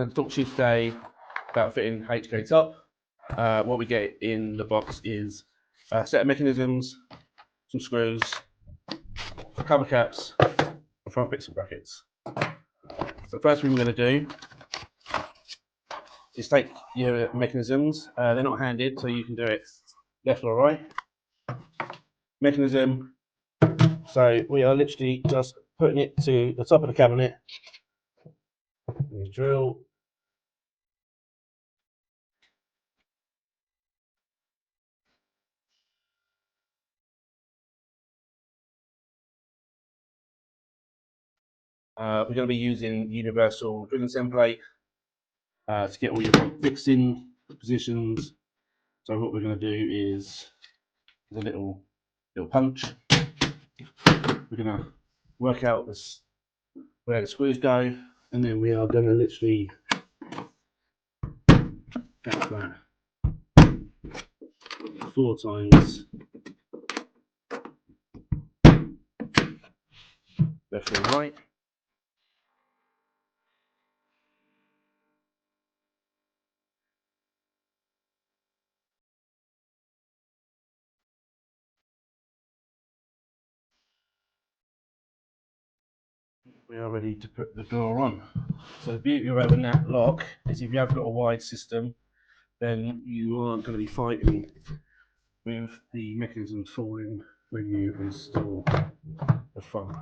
going to talk to you today about fitting HK top. What we get in the box is a set of mechanisms, some screws, cover caps, and front bits and brackets. So the first thing we're going to do is take your mechanisms. They're not handed, so you can do it left or right. Mechanism. So we are literally just putting it to the top of the cabinet. You drill. We're going to be using universal drilling template to get all your fixing positions. So what we're going to do is a little punch. We're going to work out where the screws go, and then we are going to literally tap that 4 times, left and right. We are ready to put the door on. So the beauty of having that lock is if you have got a wide system, then you aren't going to be fighting with the mechanisms falling when you install the front.